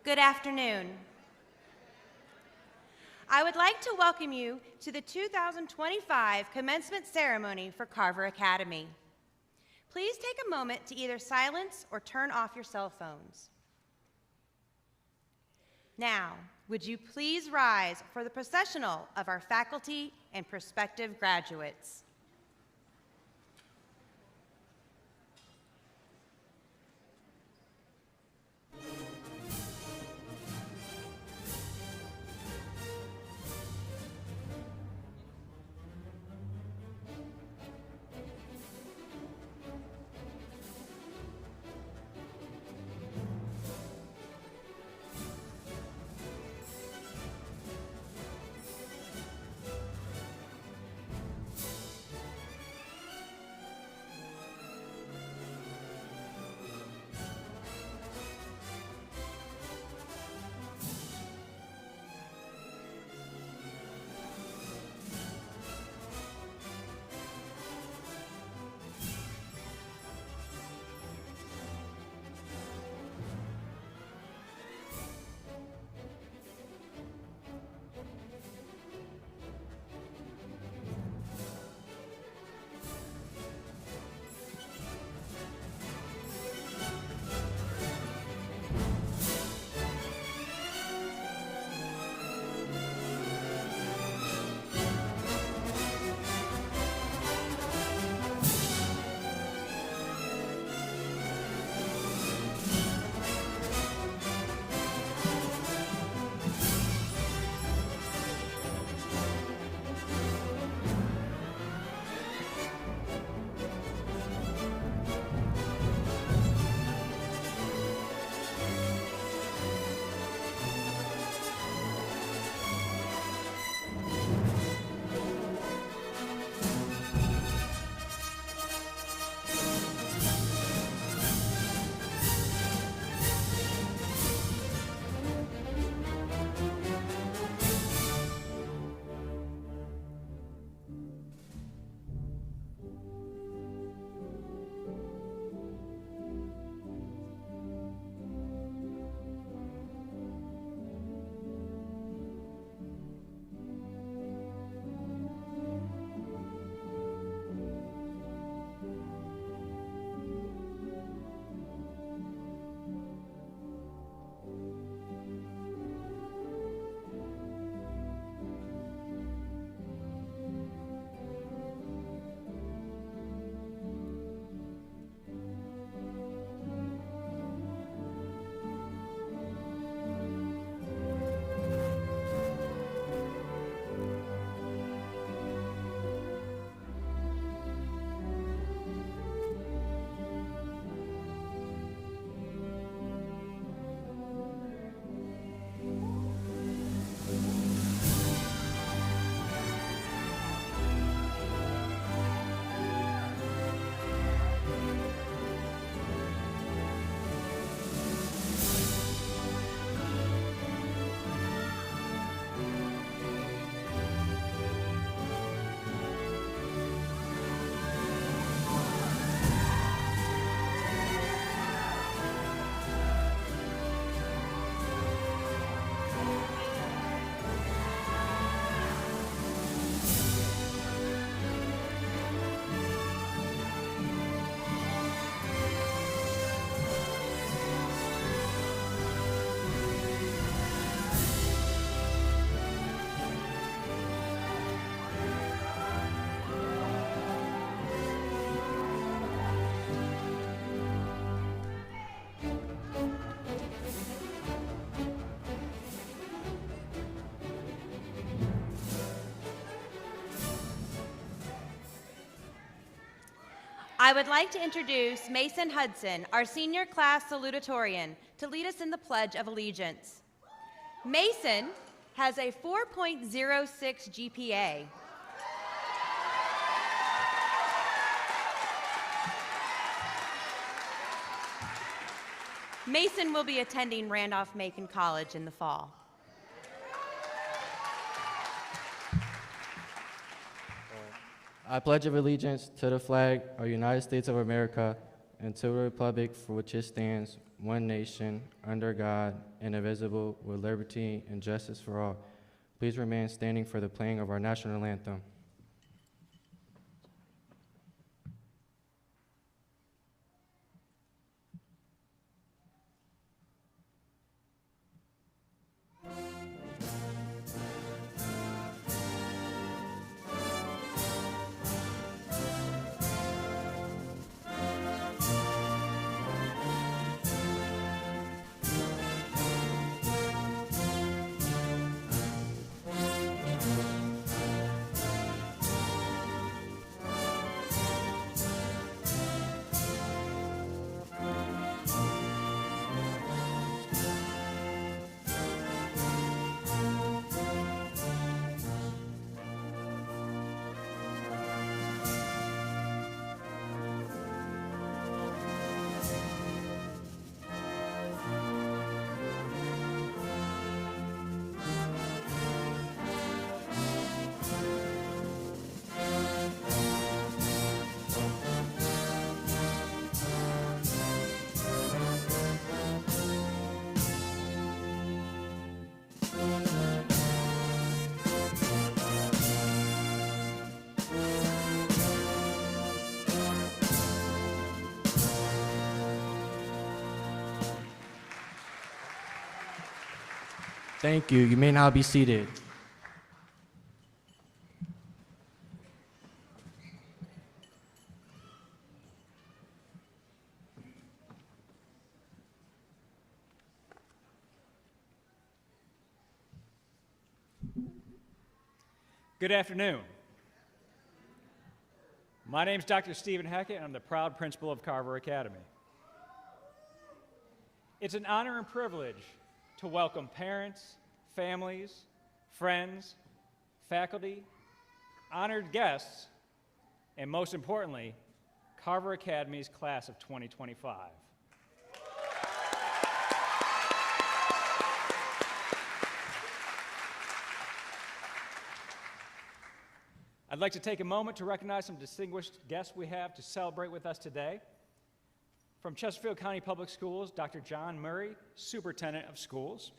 Good afternoon. I would like to welcome you to the 2025 commencement ceremony for Carver Academy. Please take a moment to either silence or turn off your cell phones. Now, would you please rise for the processional of our faculty and prospective graduates. I would like to introduce Mason Hudson, our senior class salutatorian, to lead us in the Pledge of Allegiance. Mason has a 4.06 GPA. Mason will be attending Randolph-Macon College in the fall. I pledge allegiance to the flag of the United States of America and to the republic for which it stands, one nation, under God, indivisible, with liberty and justice for all. Please remain standing for the playing of our national anthem. Thank you. You may now be seated. Good afternoon. My name is Dr. Stephen Hackett, and I'm the proud principal of Carver Academy. It's an honor and privilege to welcome parents, families, friends, faculty, honored guests, and most importantly, Carver Academy's class of 2025. I'd like to take a moment to recognize some distinguished guests we have to celebrate with us today. From Chesterfield County Public Schools, Dr. John Murray, Superintendent of Schools.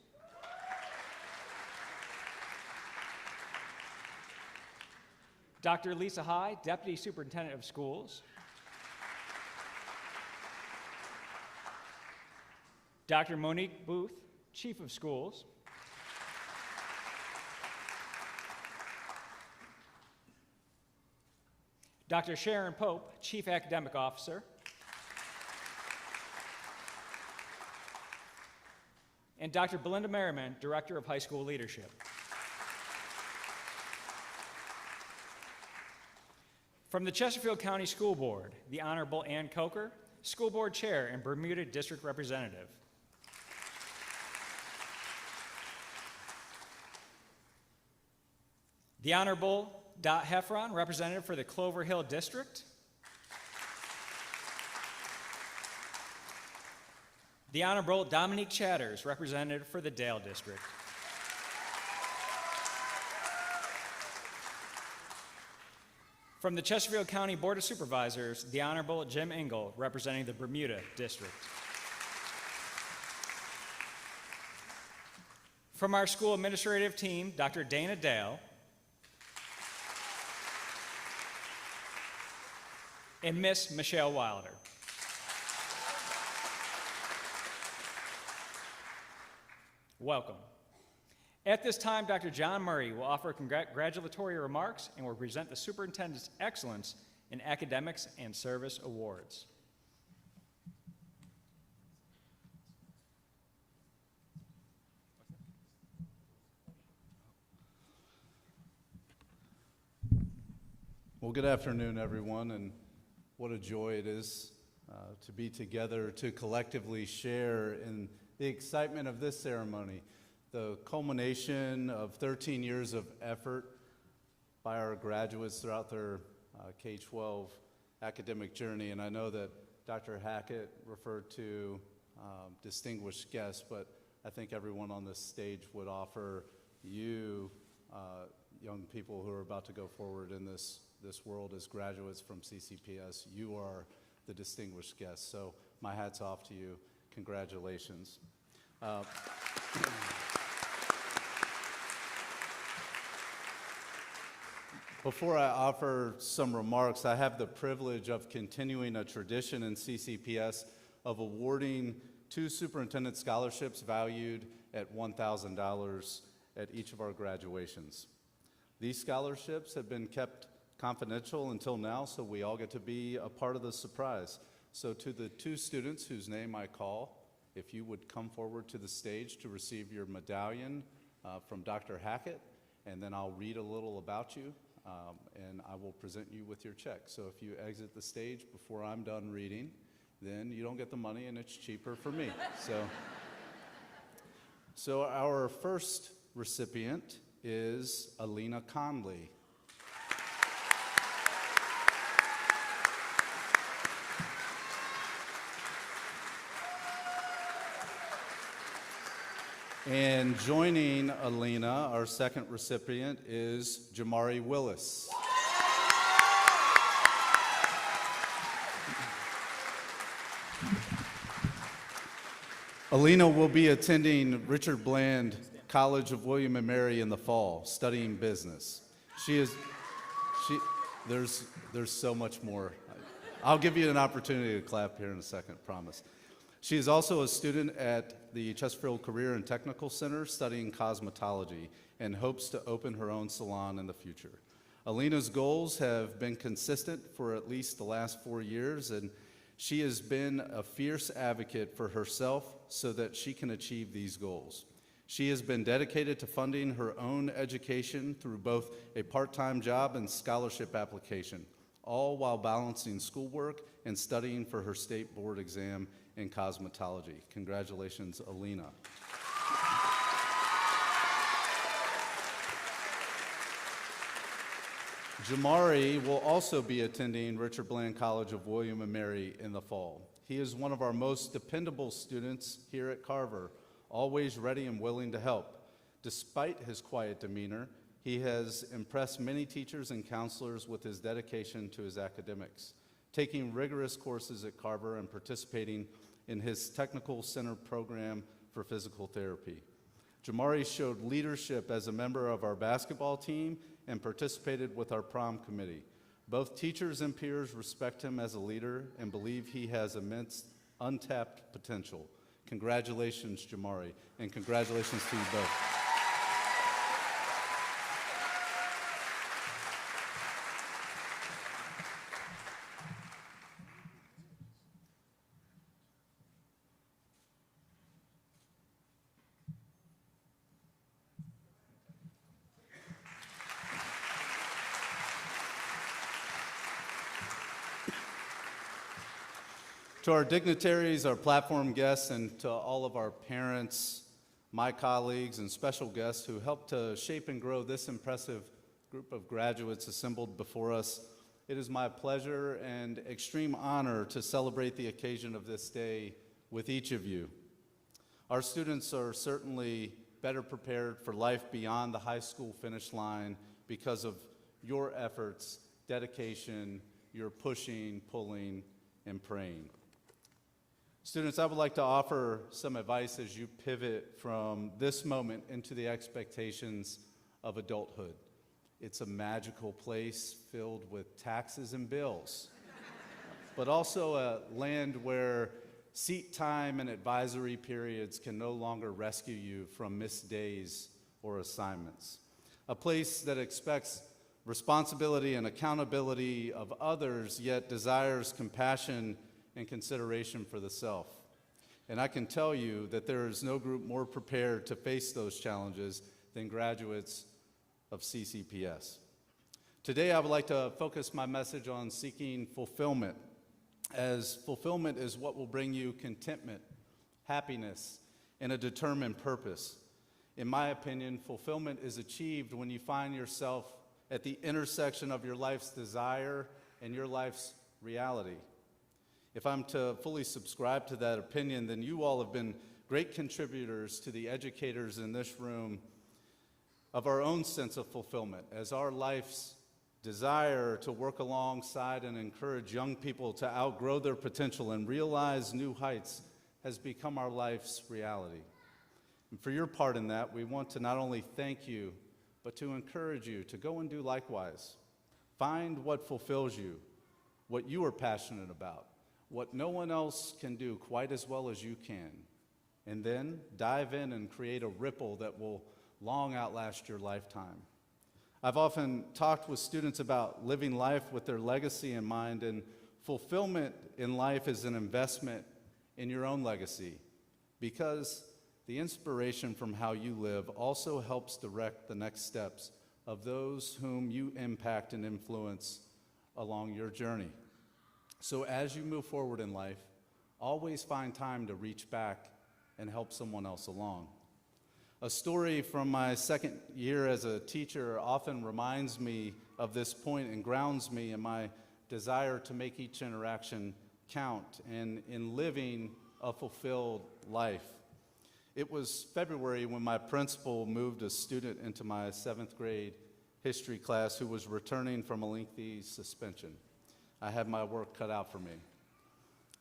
Dr. Lisa High, Deputy Superintendent of Schools. Dr. Monique Booth, Chief of Schools. Dr. Sharon Pope, Chief Academic Officer. And Dr. Belinda Merriman, Director of High School Leadership. From the Chesterfield County School Board, the Honorable Ann Coker, School Board Chair and Bermuda District Representative. The Honorable Dot Heffron, Representative for the Clover Hill District. The Honorable Dominique Chatters, Representative for the Dale District. From the Chesterfield County Board of Supervisors, the Honorable Jim Engel, representing the Bermuda District. From our school administrative team, Dr. Dana Dale, and Miss Michelle Wilder. Welcome. At this time, Dr. John Murray will offer congratulatory remarks and will present the Superintendent's Excellence in Academics and Service Awards. Well, good afternoon, everyone, and what a joy it is to be together to collectively share in the excitement of this ceremony, the culmination of 13 years of effort by our graduates throughout their K-12 academic journey. And I know that Dr. Hackett referred to distinguished guests, but I think everyone on this stage would offer you, young people who are about to go forward in this world as graduates from CCPS, you are the distinguished guests. So my hat's off to you. Congratulations. Before I offer some remarks, I have the privilege of continuing a tradition in CCPS of awarding 2 superintendent scholarships valued at $1,000 at each of our graduations. These scholarships have been kept confidential until now, so we all get to be a part of the surprise. So to the 2 students whose name I call, if you would come forward to the stage to receive your medallion from Dr. Hackett, and then I'll read a little about you, and I will present you with your check. So if you exit the stage before I'm done reading, then you don't get the money and it's cheaper for me. So our first recipient is Alina Conley. And joining Alina, our second recipient, is Jamari Willis. Alina will be attending Richard Bland College of William and Mary in the fall, studying business. There's so much more. I'll give you an opportunity to clap here in a second, promise. She is also a student at the Chesterfield Career and Technical Center studying cosmetology and hopes to open her own salon in the future. Alina's goals have been consistent for at least the last 4 years, and she has been a fierce advocate for herself so that she can achieve these goals. She has been dedicated to funding her own education through both a part-time job and scholarship application, all while balancing schoolwork and studying for her state board exam in cosmetology. Congratulations, Alina. Jamari will also be attending Richard Bland College of William and Mary in the fall. He is one of our most dependable students here at Carver, always ready and willing to help. Despite his quiet demeanor, he has impressed many teachers and counselors with his dedication to his academics, taking rigorous courses at Carver and participating in his Technical Center program for physical therapy. Jamari showed leadership as a member of our basketball team and participated with our prom committee. Both teachers and peers respect him as a leader and believe he has immense untapped potential. Congratulations, Jamari, and congratulations to you both. To our dignitaries, our platform guests, and to all of our parents, my colleagues, and special guests who helped to shape and grow this impressive group of graduates assembled before us, it is my pleasure and extreme honor to celebrate the occasion of this day with each of you. Our students are certainly better prepared for life beyond the high school finish line because of your efforts, dedication, your pushing, pulling, and praying. Students, I would like to offer some advice as you pivot from this moment into the expectations of adulthood. It's a magical place filled with taxes and bills, but also a land where seat time and advisory periods can no longer rescue you from missed days or assignments. A place that expects responsibility and accountability of others, yet desires compassion and consideration for the self. And I can tell you that there is no group more prepared to face those challenges than graduates of CCPS. Today, I would like to focus my message on seeking fulfillment, as fulfillment is what will bring you contentment, happiness, and a determined purpose. In my opinion, fulfillment is achieved when you find yourself at the intersection of your life's desire and your life's reality. If I'm to fully subscribe to that opinion, then you all have been great contributors to the educators in this room of our own sense of fulfillment, as our life's desire to work alongside and encourage young people to outgrow their potential and realize new heights has become our life's reality. And for your part in that, we want to not only thank you, but to encourage you to go and do likewise. Find what fulfills you, what you are passionate about, what no one else can do quite as well as you can. And then dive in and create a ripple that will long outlast your lifetime. I've often talked with students about living life with their legacy in mind, and fulfillment in life is an investment in your own legacy, because the inspiration from how you live also helps direct the next steps of those whom you impact and influence along your journey. So as you move forward in life, always find time to reach back and help someone else along. A story from my second year as a teacher often reminds me of this point and grounds me in my desire to make each interaction count and in living a fulfilled life. It was February when my principal moved a student into my 7th grade history class who was returning from a lengthy suspension. I had my work cut out for me.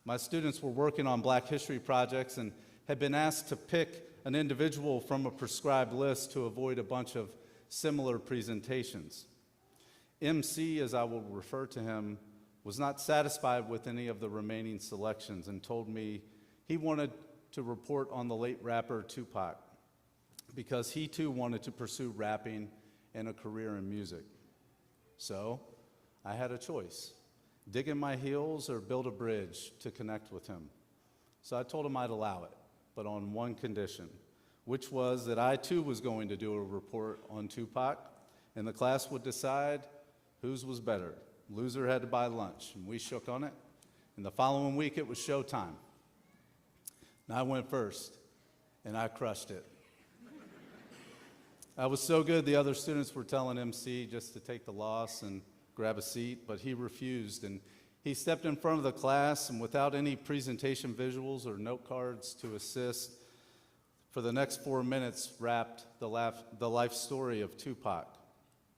My students were working on Black history projects and had been asked to pick an individual from a prescribed list to avoid a bunch of similar presentations. MC, as I will refer to him, was not satisfied with any of the remaining selections and told me he wanted to report on the late rapper Tupac because he too wanted to pursue rapping and a career in music. So I had a choice: dig in my heels or build a bridge to connect with him. So I told him I'd allow it, but on one condition, which was that I too was going to do a report on Tupac, and the class would decide whose was better. Loser had to buy lunch, and we shook on it, and the following week it was showtime. And I went first, and I crushed it. I was so good, the other students were telling MC just to take the loss and grab a seat, but he refused, and he stepped in front of the class, and without any presentation visuals or note cards to assist, for the next 4 minutes rapped the life story of Tupac.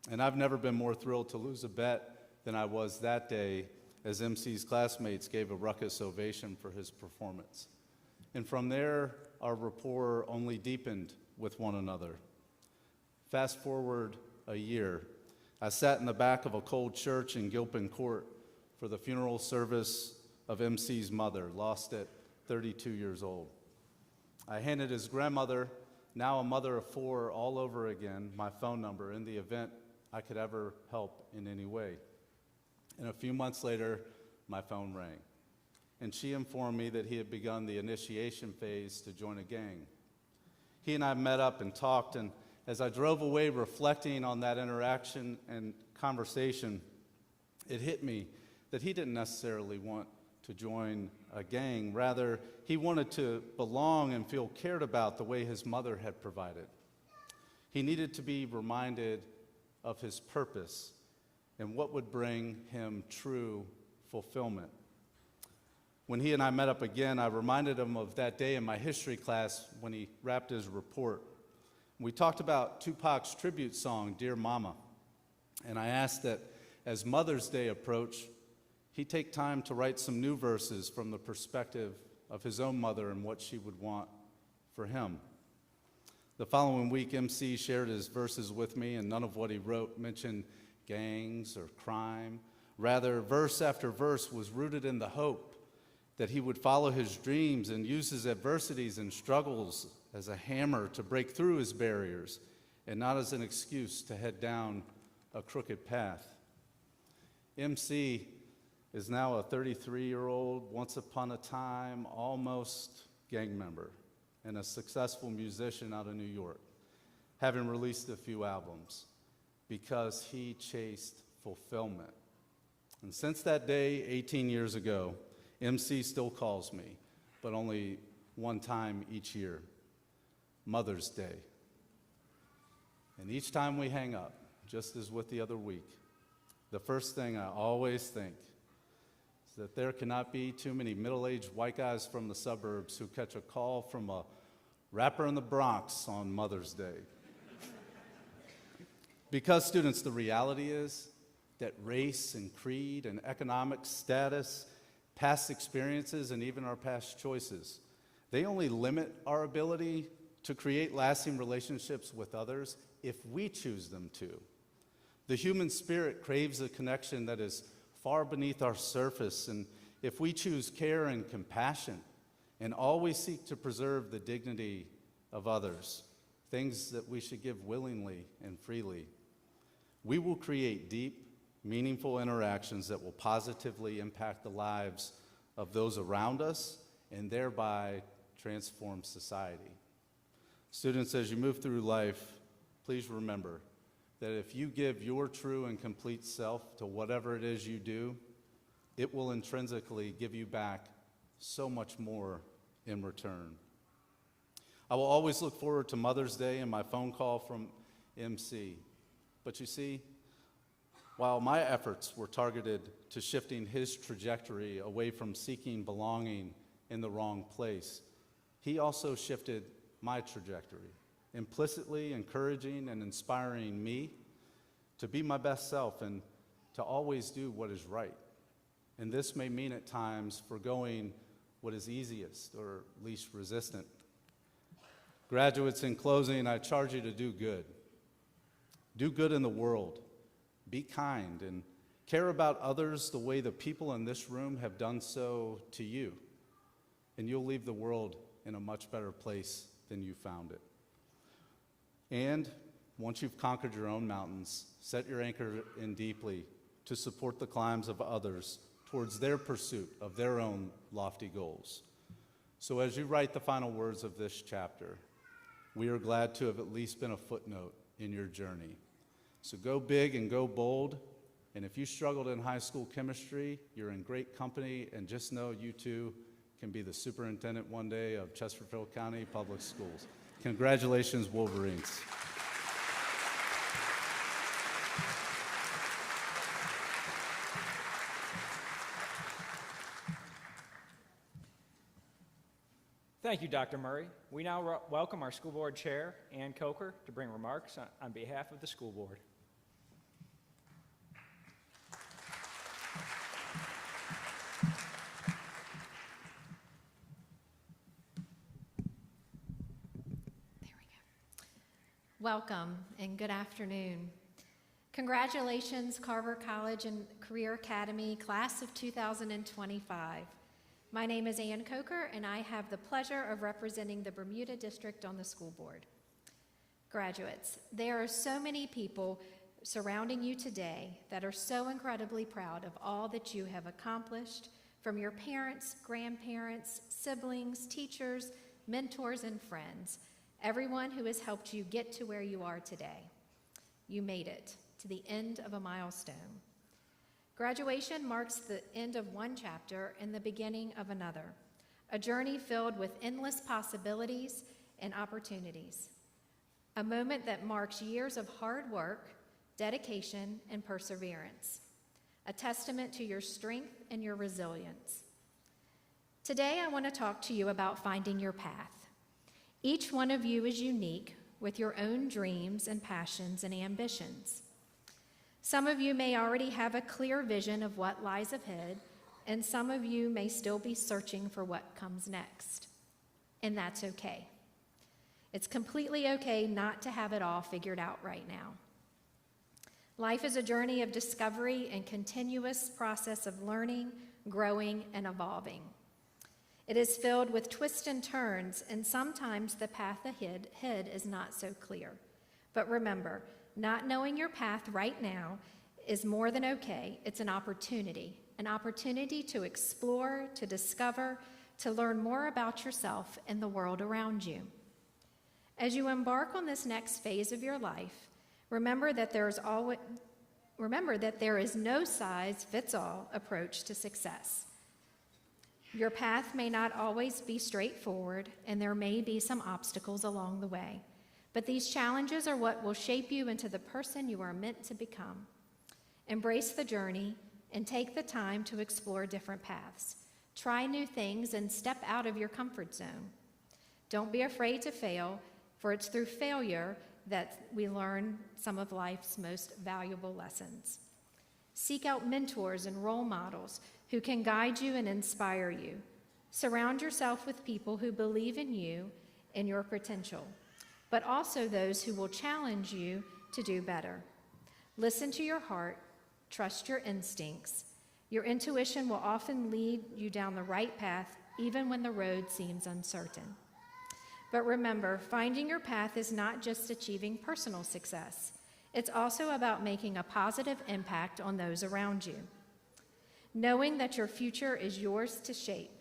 And I've never been more thrilled to lose a bet than I was that day as MC's classmates gave a ruckus ovation for his performance. And from there, our rapport only deepened with one another. Fast forward a year, I sat in the back of a cold church in Gilpin Court for the funeral service of MC's mother, lost at 32 years old. I handed his grandmother, now a mother of 4 all over again, my phone number in the event I could ever help in any way. And a few months later, my phone rang, and she informed me that he had begun the initiation phase to join a gang. He and I met up and talked, and as I drove away reflecting on that interaction and conversation, it hit me that he didn't necessarily want to join a gang. Rather, he wanted to belong and feel cared about the way his mother had provided. He needed to be reminded of his purpose and what would bring him true fulfillment. When he and I met up again, I reminded him of that day in my history class when he rapped his report. We talked about Tupac's tribute song, Dear Mama, and I asked that as Mother's Day approached, he take time to write some new verses from the perspective of his own mother and what she would want for him. The following week, MC shared his verses with me, and none of what he wrote mentioned gangs or crime. Rather, verse after verse was rooted in the hope that he would follow his dreams and use his adversities and struggles as a hammer to break through his barriers and not as an excuse to head down a crooked path. MC is now a 33-year-old, once upon a time, almost gang member and a successful musician out of New York, having released a few albums because he chased fulfillment. And since that day, 18 years ago, MC still calls me, but only one time each year, Mother's Day. And each time we hang up, just as with the other week, the first thing I always think is that there cannot be too many middle-aged white guys from the suburbs who catch a call from a rapper in the Bronx on Mother's Day. Because, students, the reality is that race and creed and economic status, past experiences, and even our past choices They only limit our ability to create lasting relationships with others if we choose them to. The human spirit craves a connection that is far beneath our surface, and if we choose care and compassion and always seek to preserve the dignity of others, things that we should give willingly and freely, we will create deep, meaningful interactions that will positively impact the lives of those around us and thereby transform society. Students, as you move through life, please remember that if you give your true and complete self to whatever it is you do, it will intrinsically give you back so much more in return. I will always look forward to Mother's Day and my phone call from MC. But you see, while my efforts were targeted to shifting his trajectory away from seeking belonging in the wrong place, he also shifted my trajectory, implicitly encouraging and inspiring me to be my best self and to always do what is right. And this may mean at times forgoing what is easiest or least resistant. Graduates, in closing, I charge you to do good. Do good in the world. Be kind and care about others the way the people in this room have done so to you. And you'll leave the world in a much better place than you found it. And once you've conquered your own mountains, set your anchor in deeply to support the climbs of others towards their pursuit of their own lofty goals. So as you write the final words of this chapter, we are glad to have at least been a footnote in your journey. So go big and go bold. And if you struggled in high school chemistry, you're in great company, and just know you too can be the superintendent one day of Chesterfield County Public Schools. Congratulations, Wolverines. Thank you, Dr. Murray. We now welcome our school board chair, Ann Coker, to bring remarks on behalf of the school board. Welcome and good afternoon. Congratulations, Carver College and Career Academy, class of 2025. My name is Ann Coker, and I have the pleasure of representing the Bermuda District on the school board. Graduates, there are so many people surrounding you today that are so incredibly proud of all that you have accomplished, from your parents, grandparents, siblings, teachers, mentors, and friends. Everyone who has helped you get to where you are today. You made it to the end of a milestone. Graduation marks the end of one chapter and the beginning of another, a journey filled with endless possibilities and opportunities, a moment that marks years of hard work, dedication, and perseverance, a testament to your strength and your resilience. Today, I want to talk to you about finding your path. Each one of you is unique with your own dreams and passions and ambitions. Some of you may already have a clear vision of what lies ahead, and some of you may still be searching for what comes next. And that's okay. It's completely okay not to have it all figured out right now. Life is a journey of discovery and continuous process of learning, growing, and evolving. It is filled with twists and turns, and sometimes the path ahead is not so clear. But remember, not knowing your path right now is more than okay. It's an opportunity to explore, to discover, to learn more about yourself and the world around you. As you embark on this next phase of your life, remember that there is no size-fits-all approach to success. Your path may not always be straightforward, and there may be some obstacles along the way. But these challenges are what will shape you into the person you are meant to become. Embrace the journey and take the time to explore different paths. Try new things and step out of your comfort zone. Don't be afraid to fail, for it's through failure that we learn some of life's most valuable lessons. Seek out mentors and role models who can guide you and inspire you. Surround yourself with people who believe in you and your potential, but also those who will challenge you to do better. Listen to your heart, trust your instincts. Your intuition will often lead you down the right path, even when the road seems uncertain. But remember, finding your path is not just achieving personal success. It's also about making a positive impact on those around you. Knowing that your future is yours to shape.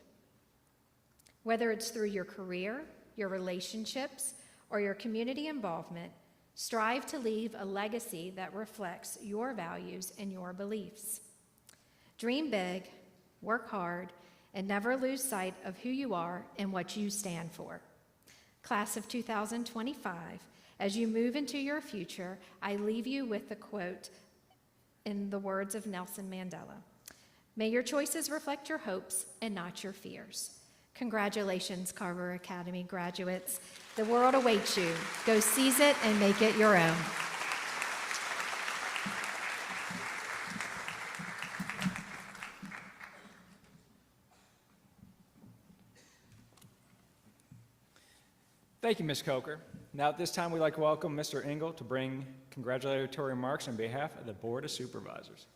Whether it's through your career, your relationships, or your community involvement, strive to leave a legacy that reflects your values and your beliefs. Dream big, work hard, and never lose sight of who you are and what you stand for. Class of 2025, as you move into your future, I leave you with the quote in the words of Nelson Mandela. May your choices reflect your hopes and not your fears. Congratulations, Carver Academy graduates. The world awaits you. Go seize it and make it your own. Thank you, Ms. Coker. Now at this time, we'd like to welcome Mr. Engel to bring congratulatory remarks on behalf of the Board of Supervisors.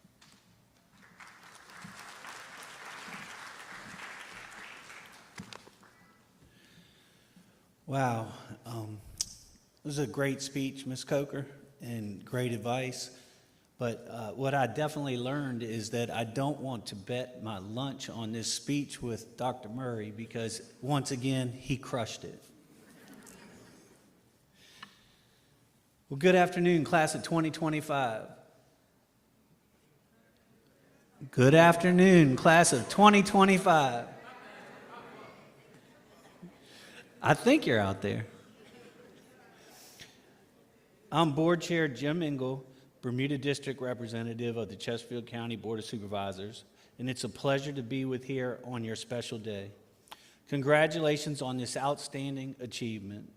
Wow. It was a great speech, Ms. Coker, and great advice. But what I definitely learned is that I don't want to bet my lunch on this speech with Dr. Murray because, once again, he crushed it. Well, good afternoon, class of 2025. Good afternoon, class of 2025. I think you're out there. I'm Board Chair Jim Engel, Bermuda District Representative of the Chesterfield County Board of Supervisors, and it's a pleasure to be with here on your special day. Congratulations on this outstanding achievement.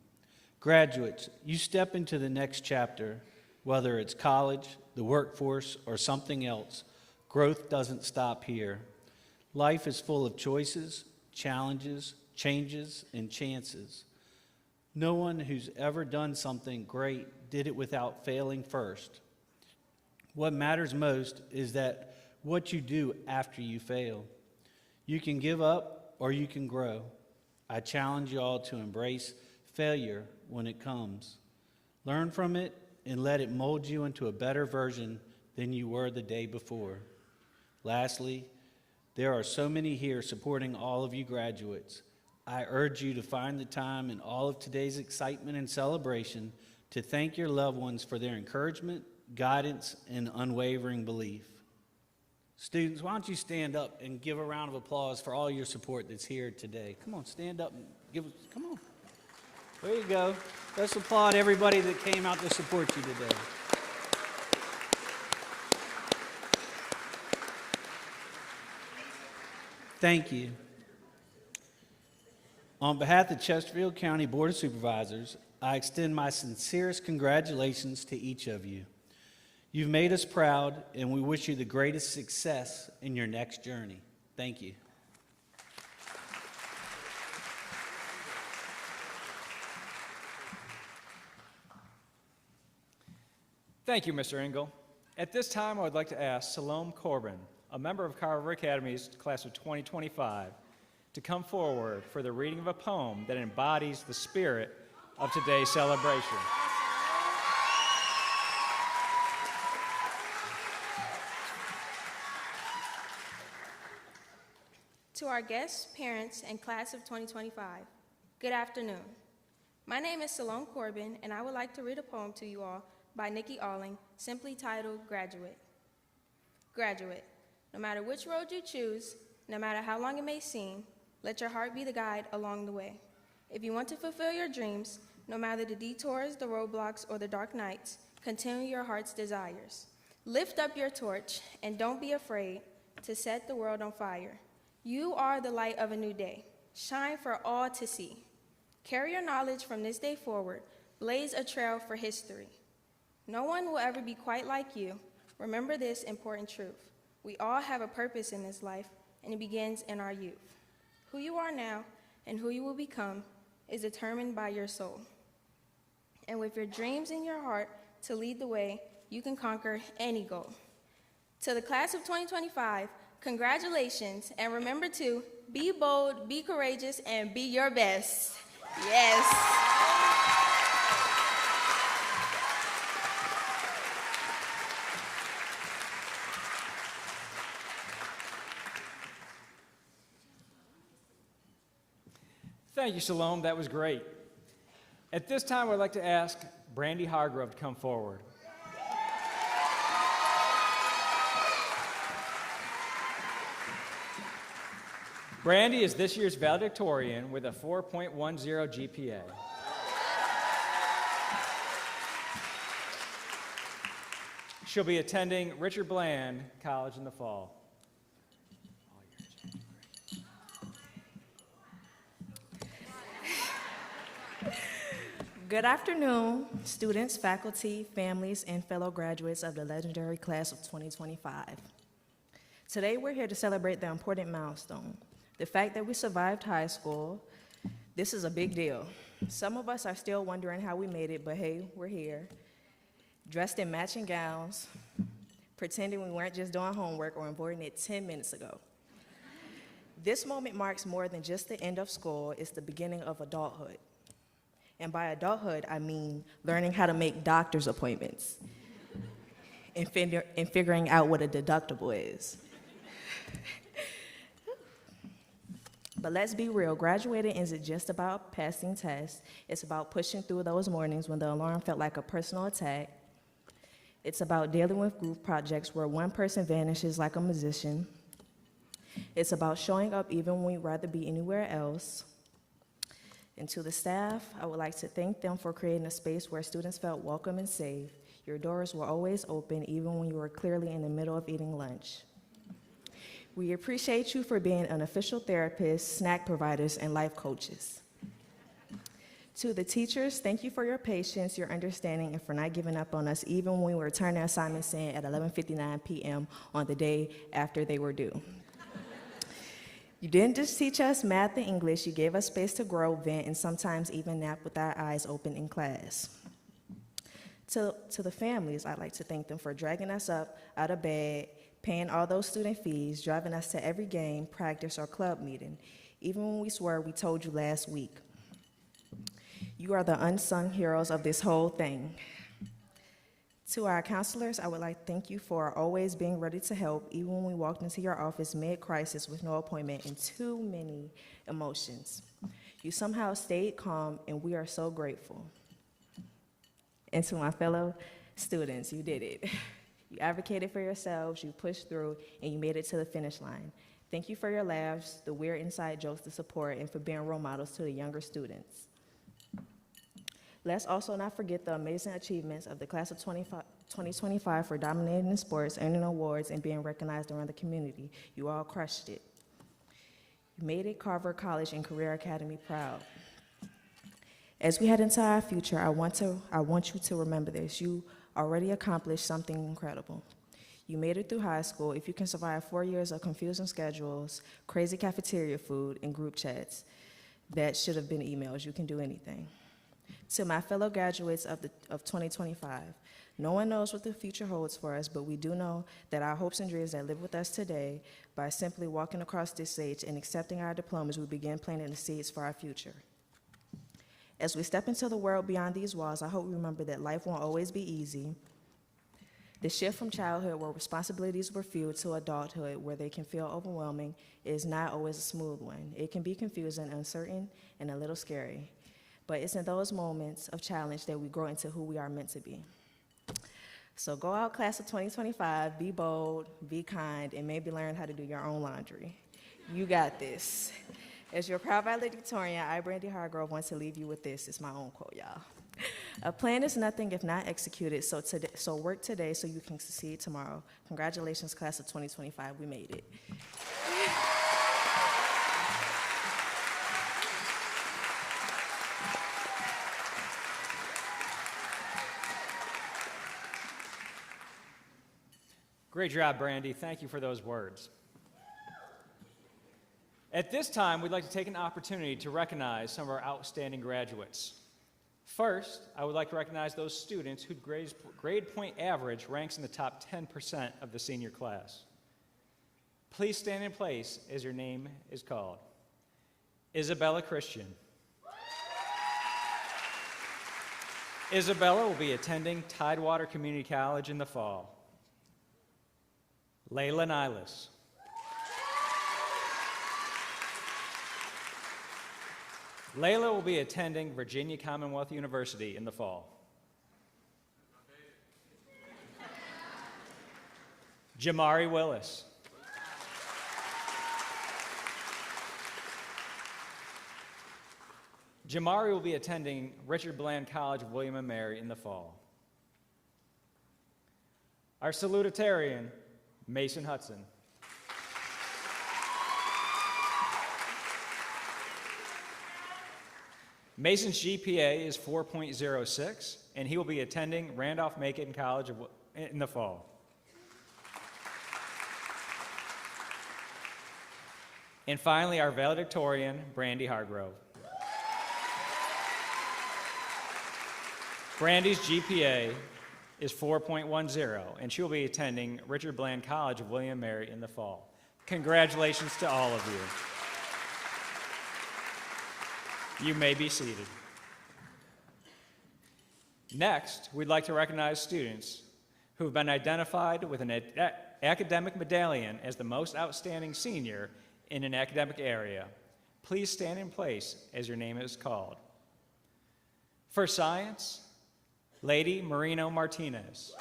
Graduates, you step into the next chapter, whether it's college, the workforce, or something else. Growth doesn't stop here. Life is full of choices, challenges, changes, and chances. No one who's ever done something great did it without failing first. What matters most is that what you do after you fail. You can give up or you can grow. I challenge you all to embrace failure when it comes. Learn from it and let it mold you into a better version than you were the day before. Lastly, there are so many here supporting all of you graduates. I urge you to find the time in all of today's excitement and celebration to thank your loved ones for their encouragement, guidance, and unwavering belief. Students, why don't you stand up and give a round of applause for all your support that's here today. Come on, stand up and come on. There you go. Let's applaud everybody that came out to support you today. Thank you. On behalf of the Chesterfield County Board of Supervisors, I extend my sincerest congratulations to each of you. You've made us proud, and we wish you the greatest success in your next journey. Thank you. Thank you, Mr. Engel. At this time, I would like to ask Salome Corbin, a member of Carver Academy's class of 2025, to come forward for the reading of a poem that embodies the spirit of today's celebration. To our guests, parents, and class of 2025, good afternoon. My name is Salome Corbin, and I would like to read a poem to you all by Nikki Alling, simply titled Graduate. Graduate, no matter which road you choose, no matter how long it may seem, let your heart be the guide along the way. If you want to fulfill your dreams, no matter the detours, the roadblocks, or the dark nights, continue your heart's desires. Lift up your torch and don't be afraid to set the world on fire. You are the light of a new day. Shine for all to see. Carry your knowledge from this day forward. Blaze a trail for history. No one will ever be quite like you. Remember this important truth. We all have a purpose in this life, and it begins in our youth. Who you are now and who you will become is determined by your soul. And with your dreams in your heart to lead the way, you can conquer any goal. To the class of 2025, congratulations, and remember to be bold, be courageous, and be your best. Yes. Thank you, Shalom. That was great. At this time, I'd like to ask Brandy Hargrove to come forward. Brandy is this year's valedictorian with a 4.10 GPA. She'll be attending Richard Bland College in the fall. Good afternoon, students, faculty, families, and fellow graduates of the legendary class of 2025. Today, we're here to celebrate the important milestone, the fact that we survived high school. This is a big deal. Some of us are still wondering how we made it, but hey, we're here, dressed in matching gowns, pretending we weren't just doing homework or avoiding it 10 minutes ago. This moment marks more than just the end of school, it's the beginning of adulthood. And by adulthood, I mean learning how to make doctor's appointments and figuring out what a deductible is. But let's be real, graduating isn't just about passing tests. It's about pushing through those mornings when the alarm felt like a personal attack. It's about dealing with group projects where one person vanishes like a musician. It's about showing up even when we'd rather be anywhere else. And to the staff, I would like to thank them for creating a space where students felt welcome and safe. Your doors were always open, even when you were clearly in the middle of eating lunch. We appreciate you for being an official therapist, snack providers, and life coaches. To the teachers, thank you for your patience, your understanding, and for not giving up on us even when we were turning assignments in at 11:59 p.m. on the day after they were due. You didn't just teach us math and English, you gave us space to grow, vent, and sometimes even nap with our eyes open in class. To the families, I'd like to thank them for dragging us up out of bed, paying all those student fees, driving us to every game, practice, or club meeting, even when we swear we told you last week. You are the unsung heroes of this whole thing. To our counselors, I would like to thank you for always being ready to help, even when we walked into your office mid-crisis with no appointment and too many emotions. You somehow stayed calm, and we are so grateful. And to my fellow students, you did it. You advocated for yourselves, you pushed through, and you made it to the finish line. Thank you for your laughs, the weird inside jokes, the support, and for being role models to the younger students. Let's also not forget the amazing achievements of the class of 2025 for dominating in sports, earning awards, and being recognized around the community. You all crushed it. You made it Carver College and Career Academy proud. As we head into our future, I want you to remember this. You already accomplished something incredible. You made it through high school. If you can survive 4 years of confusing schedules, crazy cafeteria food, and group chats that should have been emails, you can do anything. To my fellow graduates of 2025, no one knows what the future holds for us, but we do know that our hopes and dreams that live with us today, by simply walking across this stage and accepting our diplomas, we begin planting the seeds for our future. As we step into the world beyond these walls, I hope we remember that life won't always be easy. The shift from childhood, where responsibilities were few, to adulthood, where they can feel overwhelming, is not always a smooth one. It can be confusing, uncertain, and a little scary. But it's in those moments of challenge that we grow into who we are meant to be. So go out, class of 2025, be bold, be kind, and maybe learn how to do your own laundry. You got this. As your proud valedictorian, I, Brandy Hargrove, want to leave you with this. It's my own quote, y'all. A plan is nothing if not executed, so work today so you can succeed tomorrow. Congratulations, class of 2025, we made it. Great job, Brandy. Thank you for those words. At this time, we'd like to take an opportunity to recognize some of our outstanding graduates. First, I would like to recognize those students whose grade point average ranks in the top 10% of the senior class. Please stand in place as your name is called. Isabella Christian. Isabella will be attending Tidewater Community College in the fall. Layla Nilas. Layla will be attending Virginia Commonwealth University in the fall. Jamari Willis. Jamari will be attending Richard Bland College of William & Mary in the fall. Our salutatorian, Mason Hudson. Mason's GPA is 4.06, and he will be attending Randolph-Macon College in the fall. And finally, our valedictorian, Brandy Hargrove. Brandy's GPA is 4.10, and she will be attending Richard Bland College of William & Mary in the fall. Congratulations to all of you. You may be seated. Next, we'd like to recognize students who have been identified with an academic medallion as the most outstanding senior in an academic area. Please stand in place as your name is called. For science, Lady Marino Martinez.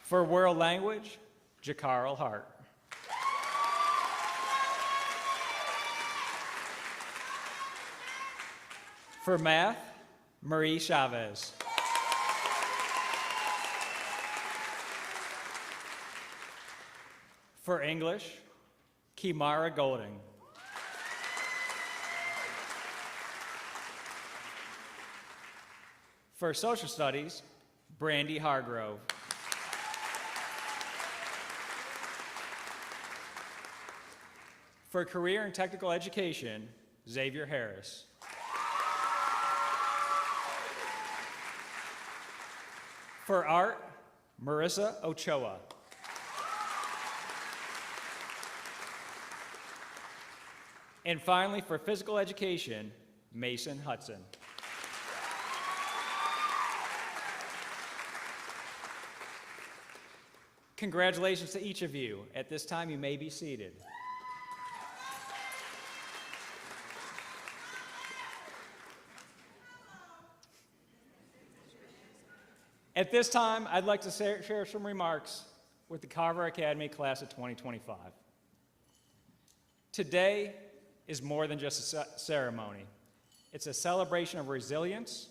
For world language, Jacarl Hart. For math, Marie Chavez. For English, Kimara Golding. For social studies, Brandy Hargrove. For career and technical education, Xavier Harris. For art, Marissa Ochoa. And finally, for physical education, Mason Hudson. Congratulations to each of you. At this time, you may be seated. At this time, I'd like to share some remarks with the Carver Academy class of 2025. Today is more than just a ceremony. It's a celebration of resilience,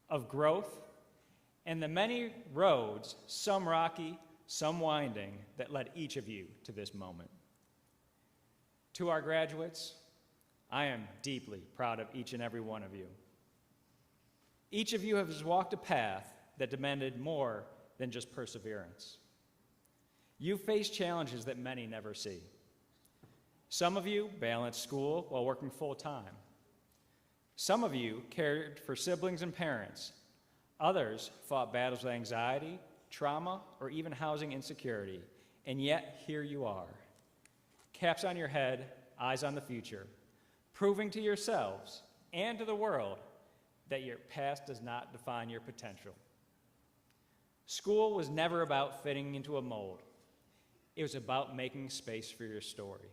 of growth, and the many roads, some rocky, some winding, that led each of you to this moment. To our graduates, I am deeply proud of each and every one of you. Each of you has walked a path that demanded more than just perseverance. You faced challenges that many never see. Some of you balanced school while working full-time. Some of you cared for siblings and parents. Others fought battles with anxiety, trauma, or even housing insecurity. And yet, here you are. Caps on your head, eyes on the future, proving to yourselves and to the world that your past does not define your potential. School was never about fitting into a mold. It was about making space for your story.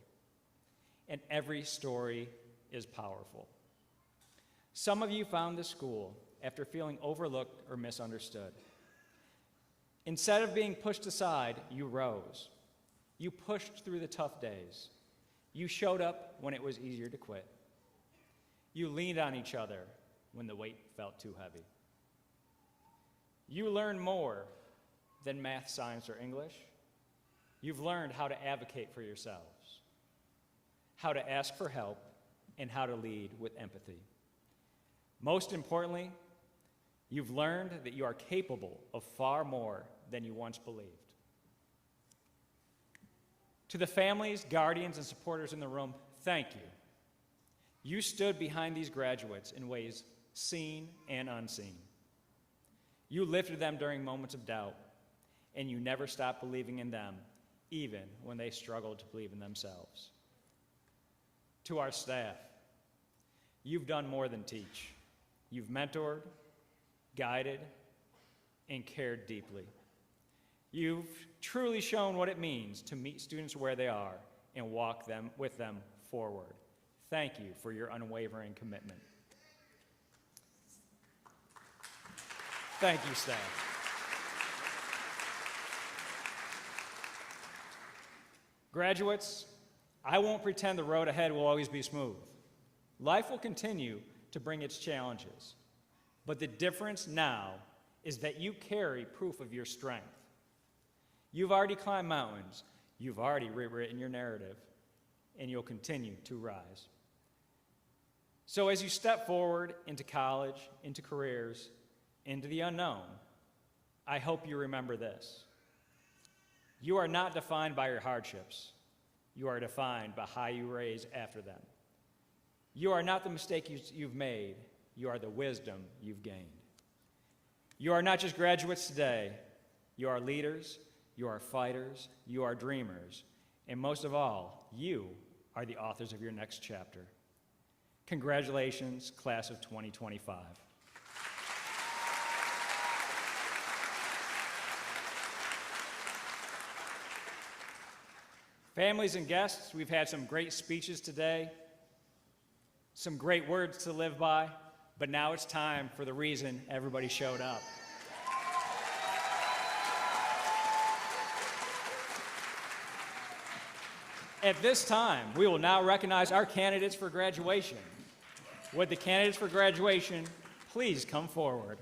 And every story is powerful. Some of you found this school after feeling overlooked or misunderstood. Instead of being pushed aside, you rose. You pushed through the tough days. You showed up when it was easier to quit. You leaned on each other when the weight felt too heavy. You learned more than math, science, or English. You've learned how to advocate for yourselves, how to ask for help, and how to lead with empathy. Most importantly, you've learned that you are capable of far more than you once believed. To the families, guardians, and supporters in the room, thank you. You stood behind these graduates in ways seen and unseen. You lifted them during moments of doubt, and you never stopped believing in them, even when they struggled to believe in themselves. To our staff, you've done more than teach. You've mentored, guided, and cared deeply. You've truly shown what it means to meet students where they are and walk with them forward. Thank you for your unwavering commitment. Thank you, staff. Graduates, I won't pretend the road ahead will always be smooth. Life will continue to bring its challenges, but the difference now is that you carry proof of your strength. You've already climbed mountains, you've already rewritten your narrative, and you'll continue to rise. So as you step forward into college, into careers, into the unknown, I hope you remember this. You are not defined by your hardships. You are defined by how you raise after them. You are not the mistake you've made. You are the wisdom you've gained. You are not just graduates today. You are leaders. You are fighters. You are dreamers. And most of all, you are the authors of your next chapter. Congratulations, class of 2025. Families and guests, we've had some great speeches today, some great words to live by, but now it's time for the reason everybody showed up. At this time, we will now recognize our candidates for graduation. Would the candidates for graduation please come forward?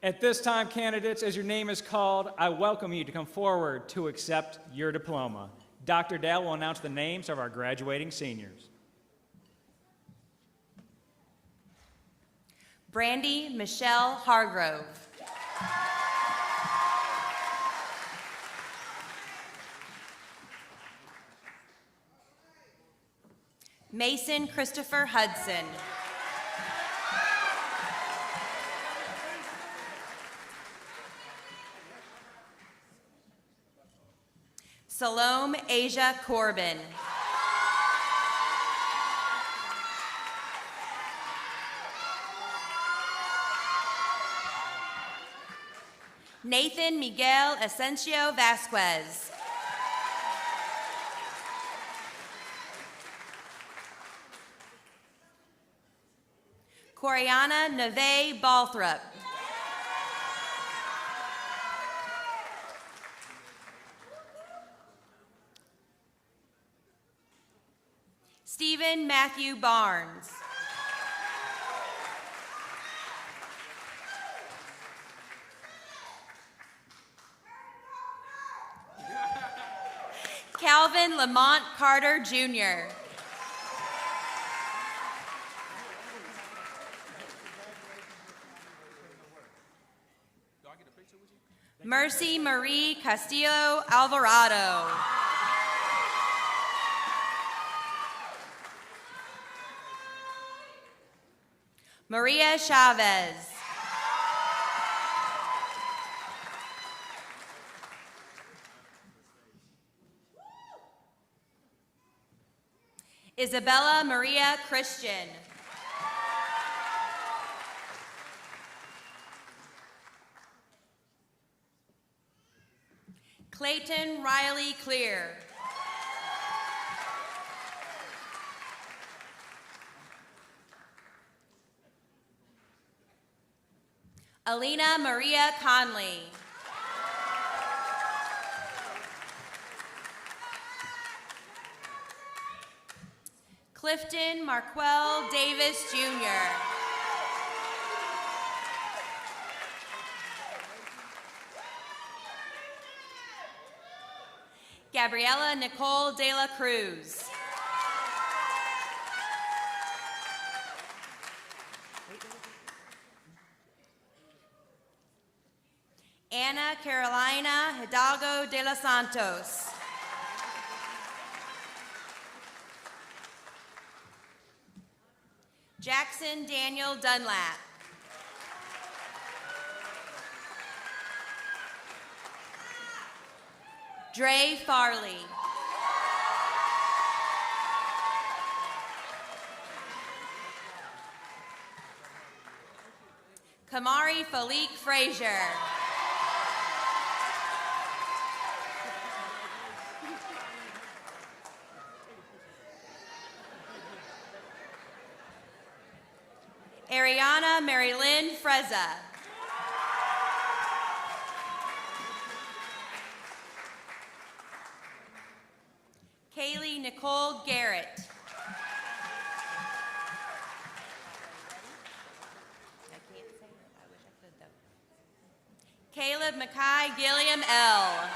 At this time, candidates, as your name is called, I welcome you to come forward to accept your diploma. Dr. Dale will announce the names of our graduating seniors. Brandy Michelle Hargrove. Mason Christopher Hudson. Salome Asia Corbin. Nathan Miguel Asensio Vasquez. Coriana Neve Balthrop. Stephen Matthew Barnes. Calvin Lamont Carter, Jr. Mercy Marie Castillo Alvarado. Maria Chavez. Isabella Maria Christian. Clayton Riley Clear. Alina Maria Conley. Clifton Marquell Davis, Jr. Gabriela Nicole de la Cruz. Ana Carolina Hidalgo de los Santos. Jackson Daniel Dunlap. Dre Farley. Kamari Falik Frazier. Ariana Marilyn Freza. Kaylee Nicole Garrett. I can't say it. I wish I could though. Caleb Mackay Gilliam L.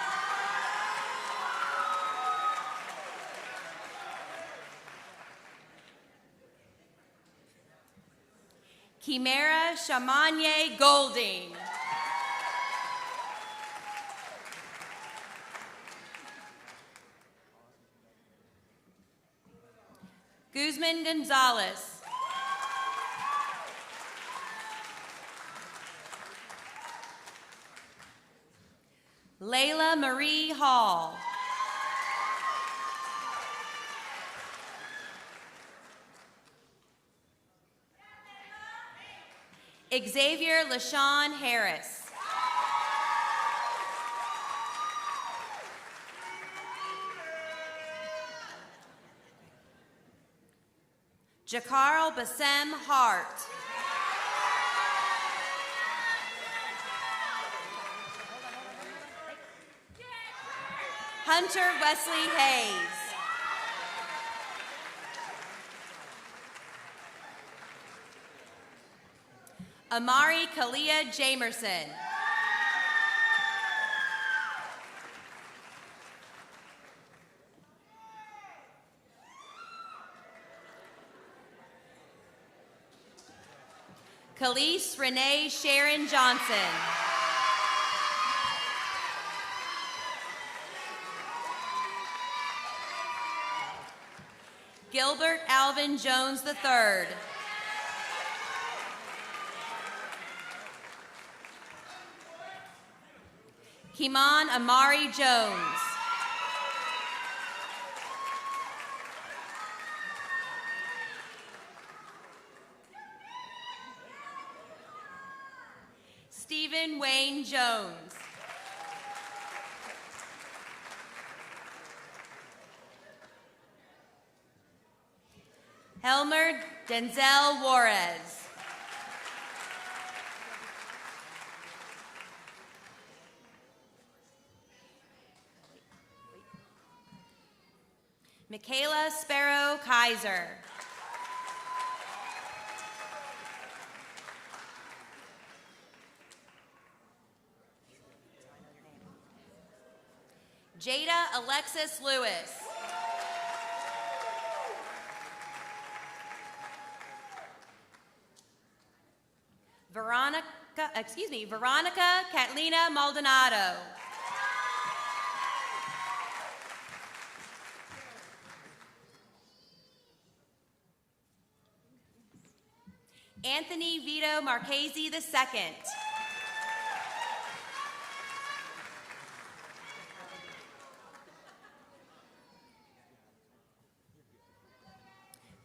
Kimera Shamanye Golding. Guzman Gonzalez. Layla Marie Hall. Xavier LaShawn Harris. Jakarl Bassem Hart. Hunter Wesley Hayes. Amari Kalia Jamerson. Khalees Renee Sharon Johnson. Gilbert Alvin Jones III. Kiman Amari Jones. Stephen Wayne Jones. Helmer Denzel Juarez. Michaela Sparrow Kaiser. Jada Alexis Lewis. Veronica Catlina Maldonado. Anthony Vito Marchese II.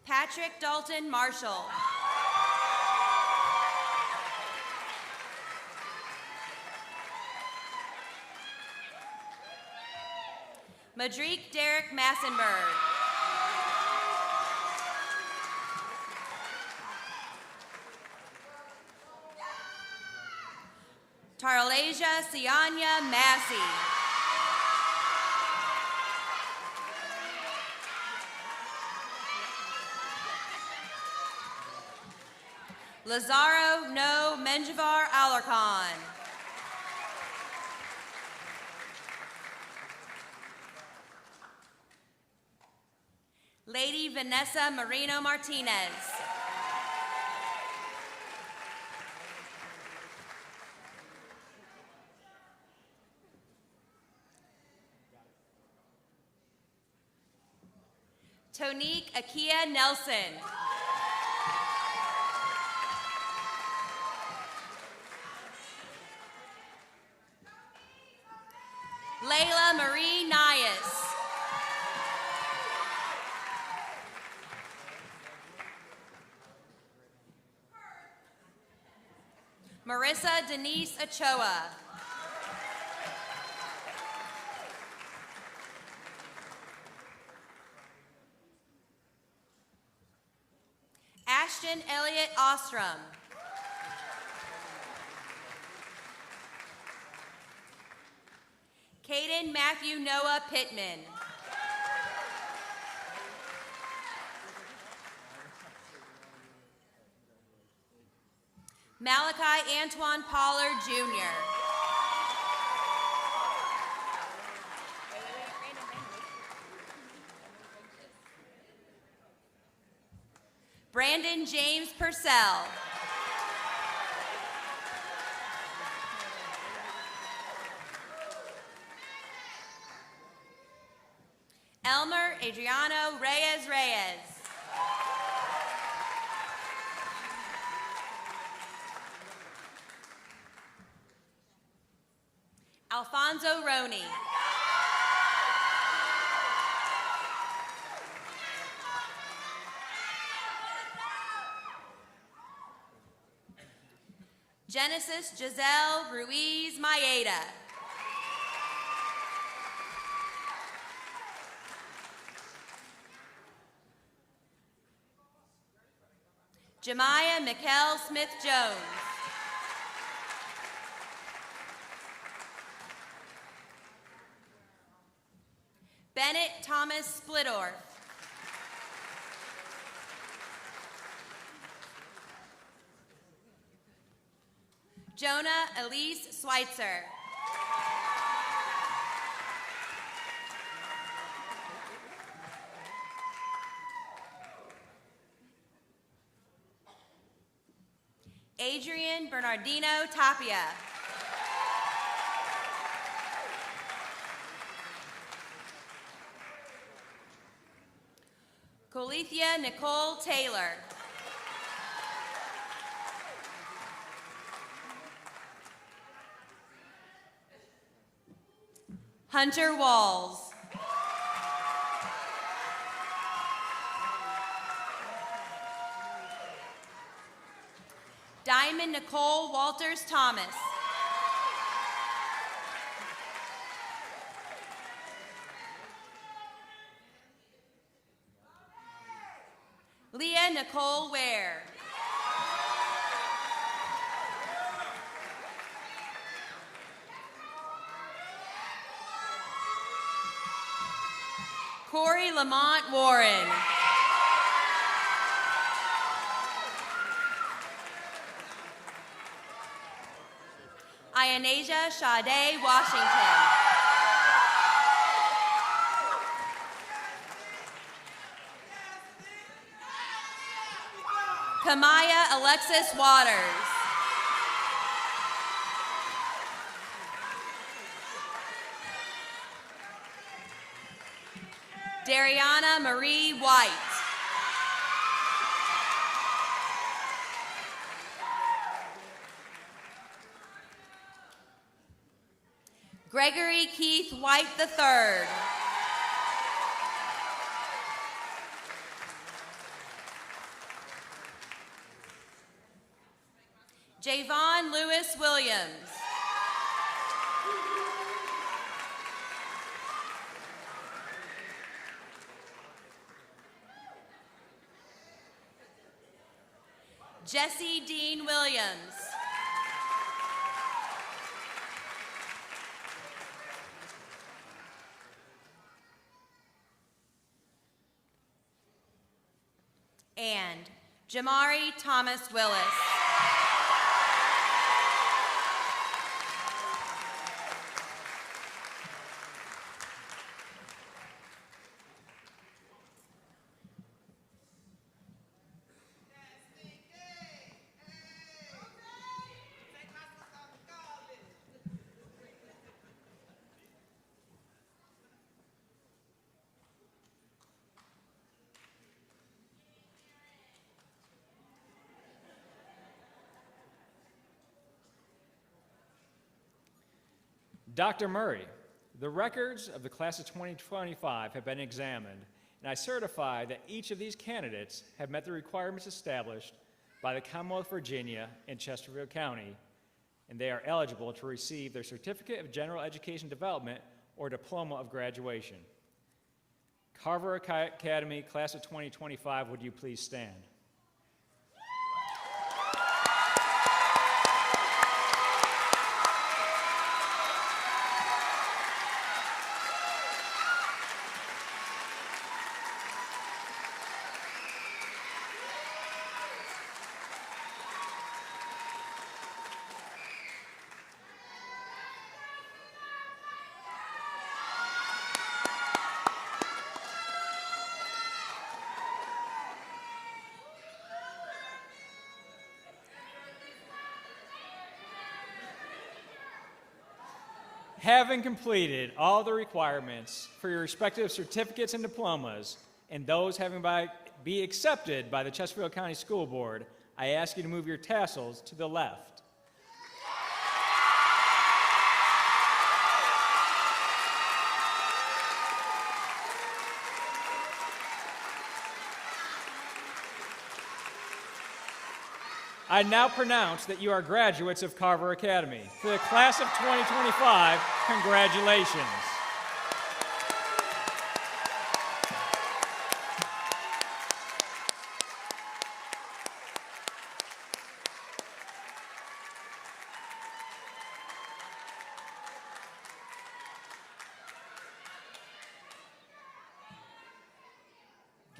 Patrick Dalton Marshall. Madrique Derek Massenberg. Taralasia Sianya Massey. Lazaro No Menjivar Alarcon. Lady Vanessa Marino Martinez. Tonique Akia Nelson. Layla Marie Nias. Marissa Denise Ochoa. Ashton Elliott Ostrom. Caden Matthew Noah Pittman. Malachi Antoine Pollard, Jr. Brandon James Purcell. Elmer Adriano Reyes Reyes. Alfonso Roney. Genesis Giselle Ruiz Maeda. Jemiah Mikkel Smith-Jones. Bennett Thomas Splittorf. Jonah Elise Schweitzer. Adrian Bernardino Tapia. Colethea Nicole Taylor. Hunter Walls. Diamond Nicole Walters Thomas. Leah Nicole Ware. Corey Lamont Warren. Ianasia Sade Washington. Kamaya Alexis Waters. Dariana Marie White. Gregory Keith White III. Javon Lewis Williams. Jesse Dean Williams. And Jamari Thomas Willis. Dr. Murray, the records of the class of 2025 have been examined, and I certify that each of these candidates have met the requirements established by the Commonwealth of Virginia and Chesterfield County, and they are eligible to receive their Certificate of General Education Development or Diploma of Graduation. Carver Academy, class of 2025, would you please stand? Having completed all the requirements for your respective certificates and diplomas, and those having be accepted by the Chesterfield County School Board, I ask you to move your tassels to the left. I now pronounce that you are graduates of Carver Academy. For the class of 2025, congratulations.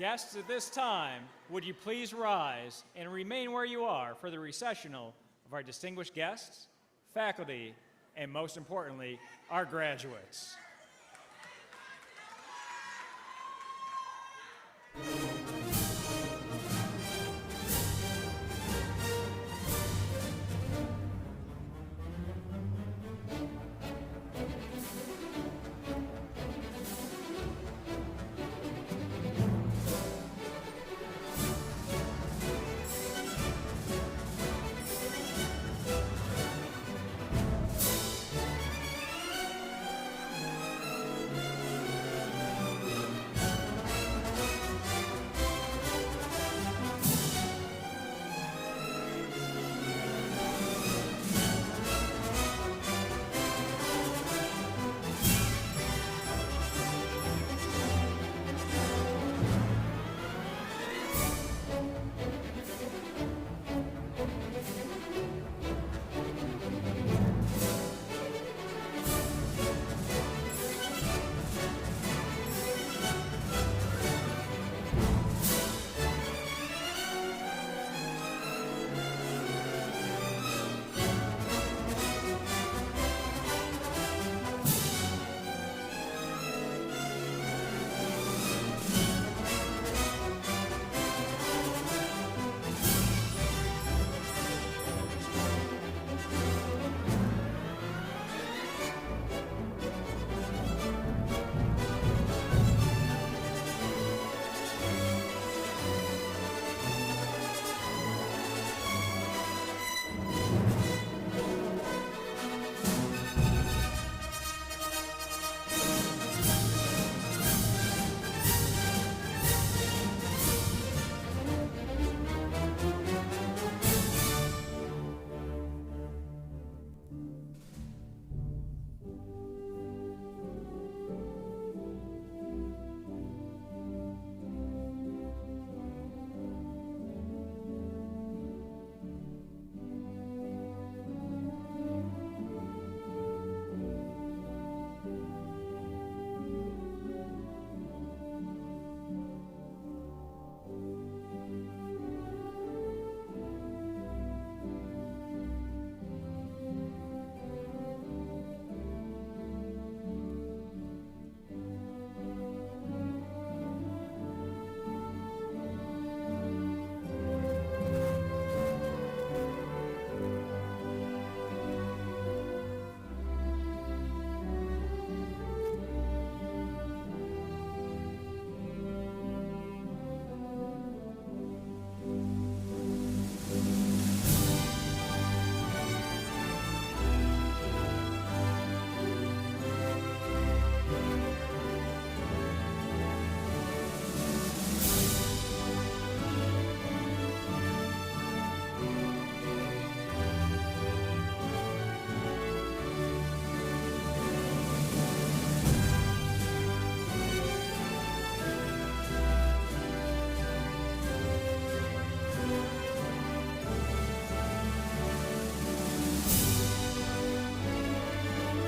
Guests, at this time, would you please rise and remain where you are for the recessional of our distinguished guests, faculty, and most importantly, our graduates.